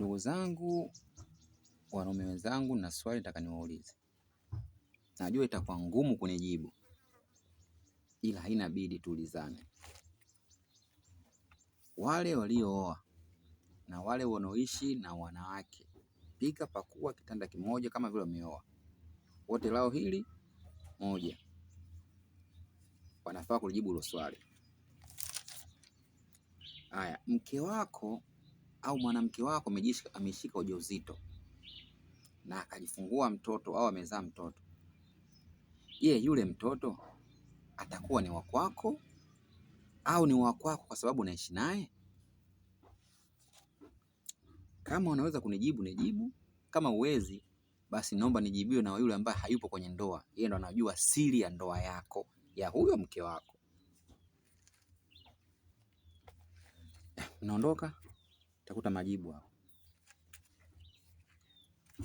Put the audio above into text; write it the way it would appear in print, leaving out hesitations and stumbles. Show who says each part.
Speaker 1: Ndugu zangu, wanaume wenzangu, na swali nataka niwaulize. Najua itakuwa ngumu kunijibu, ila haina budi tuulizane. Wale waliooa na wale wanaoishi na wanawake, pika pakua kitanda kimoja kama vile wameoa, wote lao hili moja, wanafaa kulijibu hilo swali. Haya, mke wako au mwanamke wako ameshika ujauzito na akajifungua mtoto au amezaa mtoto, je, yule mtoto atakuwa ni wa kwako au ni wa kwako kwa sababu unaishi naye? Kama unaweza kunijibu nijibu, kama uwezi basi naomba nijibiwe na yule ambaye hayupo kwenye ndoa. Yeye ndo anajua siri ya ndoa yako, ya huyo mke wako. Naondoka, utakuta majibu hapo.